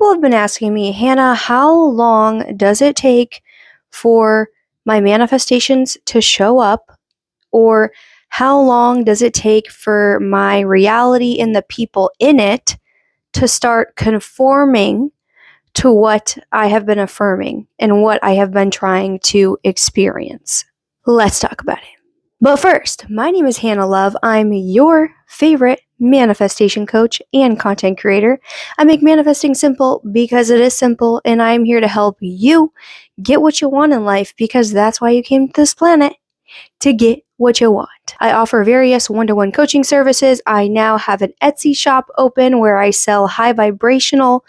People have been asking me, Hannah, how long does it take for my manifestations to show up? Or how long does it take for my reality and the people in it to start conforming to what I have been affirming and what I have been trying to experience? Let's talk about it. But first, my name is Hannah Love. I'm your favorite manifestation coach and content creator. I make manifesting simple because it is simple, and I'm here to help you get what you want in life because that's why you came to this planet, to get what you want. I offer various one-to-one coaching services. I now have an Etsy shop open where I sell high vibrational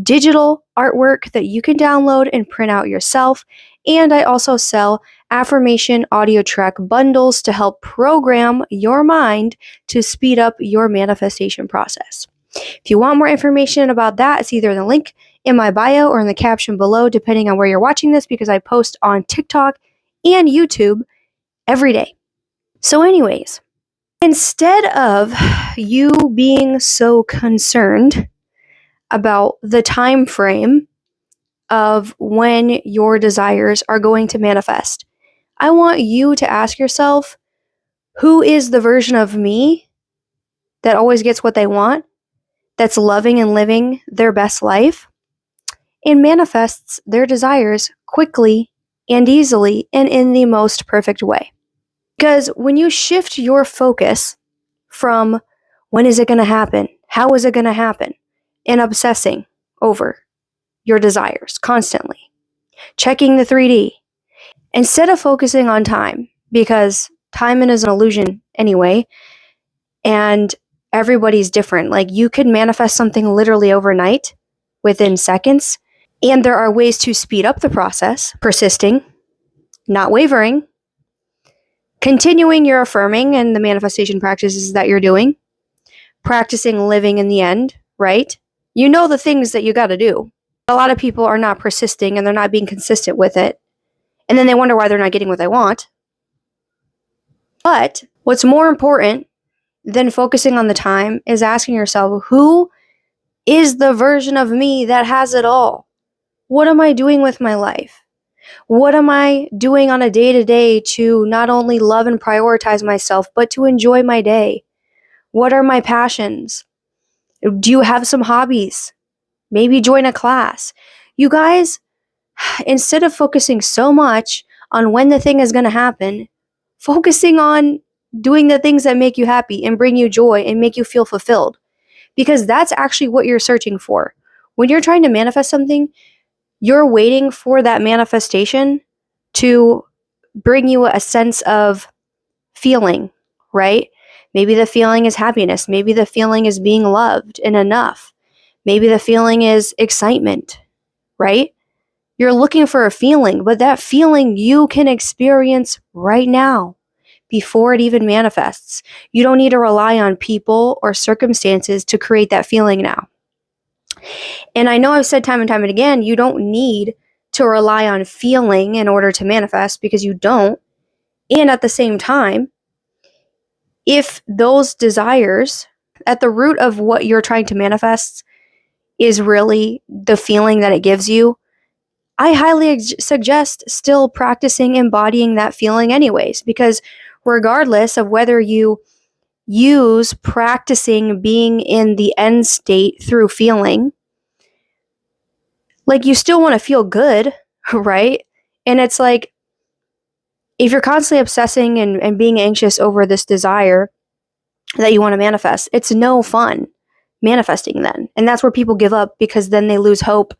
digital artwork that you can download and print out yourself. And I also sell affirmation audio track bundles to help program your mind to speed up your manifestation process. If you want more information about that, it's either in the link in my bio or in the caption below, depending on where you're watching this, because I post on TikTok and YouTube every day. So anyways, instead of you being so concerned about the time frame of when your desires are going to manifest, I want you to ask yourself, who is the version of me that always gets what they want, that's loving and living their best life, and manifests their desires quickly and easily and in the most perfect way? Because when you shift your focus from when is it going to happen, how is it going to happen, and obsessing over your desires constantly, checking the 3D, instead of focusing on time, because time is an illusion anyway, and everybody's different. Like, you could manifest something literally overnight within seconds, and there are ways to speed up the process: persisting, not wavering, continuing your affirming and the manifestation practices that you're doing, practicing living in the end, right? You know the things that you got to do. A lot of people are not persisting and they're not being consistent with it. And then they wonder why they're not getting what they want. But what's more important than focusing on the time is asking yourself, who is the version of me that has it all? What am I doing with my life? What am I doing on a day-to-day to not only love and prioritize myself, but to enjoy my day? What are my passions? Do you have some hobbies? Maybe join a class. You guys, instead of focusing so much on when the thing is going to happen, focusing on doing the things that make you happy and bring you joy and make you feel fulfilled. Because that's actually what you're searching for. When you're trying to manifest something, you're waiting for that manifestation to bring you a sense of feeling, right? Maybe the feeling is happiness. Maybe the feeling is being loved and enough. Maybe the feeling is excitement, right? You're looking for a feeling, but that feeling you can experience right now before it even manifests. You don't need to rely on people or circumstances to create that feeling now. And I know I've said time and time and again, you don't need to rely on feeling in order to manifest, because you don't. And at the same time, if those desires at the root of what you're trying to manifest is really the feeling that it gives you, I highly suggest still practicing embodying that feeling anyways, because regardless of whether you use practicing being in the end state through feeling, like, you still want to feel good, right? And it's like, if you're constantly obsessing and being anxious over this desire that you want to manifest, it's no fun manifesting then. And that's where people give up, because then they lose hope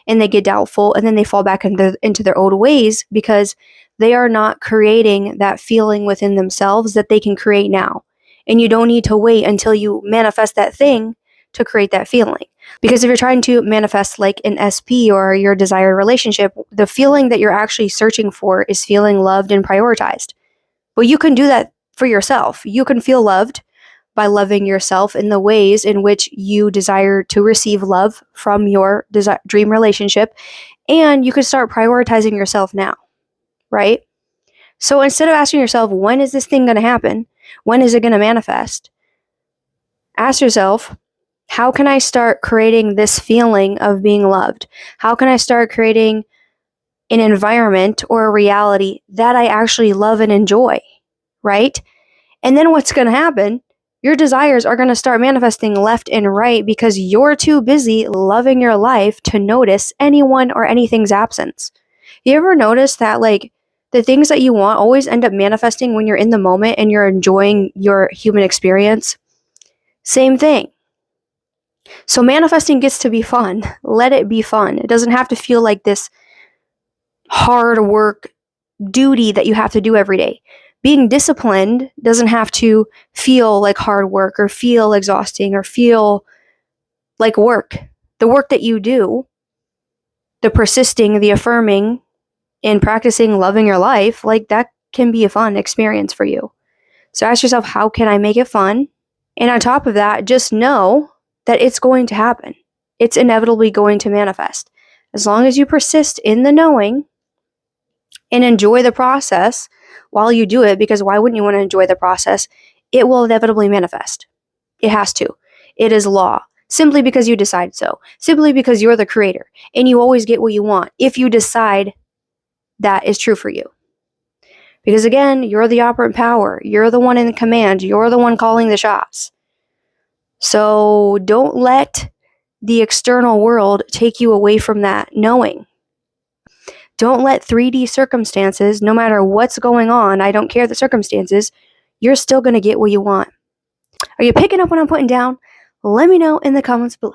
and they get doubtful, and then they fall back into their old ways because they are not creating that feeling within themselves that they can create now. And you don't need to wait until you manifest that thing to create that feeling. Because if you're trying to manifest like an SP or your desired relationship, the feeling that you're actually searching for is feeling loved and prioritized. But you can do that for yourself. You can feel loved by loving yourself in the ways in which you desire to receive love from your dream relationship. And you can start prioritizing yourself now, right? So instead of asking yourself, when is this thing going to happen? When is it going to manifest? Ask yourself, How can I start creating this feeling of being loved? How can I start creating an environment or a reality that I actually love and enjoy, right? And then what's going to happen? Your desires are going to start manifesting left and right because you're too busy loving your life to notice anyone or anything's absence. You ever notice that, like, the things that you want always end up manifesting when you're in the moment and you're enjoying your human experience? Same thing. So manifesting gets to be fun. Let it be fun. It doesn't have to feel like this hard work duty that you have to do every day. Being disciplined doesn't have to feel like hard work or feel exhausting or feel like work. The work that you do, the persisting, the affirming, and practicing loving your life, like that can be a fun experience for you. So ask yourself, how can I make it fun? And on top of that, just know that it's going to happen. It's inevitably going to manifest. As long as you persist in the knowing and enjoy the process while you do it, because why wouldn't you want to enjoy the process? It will inevitably manifest. It has to. It is law. Simply because you decide so. Simply because you're the creator. And you always get what you want if you decide that is true for you. Because again, you're the operant power. You're the one in command. You're the one calling the shots. So don't let the external world take you away from that knowing. Don't let 3D circumstances, no matter what's going on, I don't care the circumstances, you're still going to get what you want. Are you picking up what I'm putting down? Let me know in the comments below.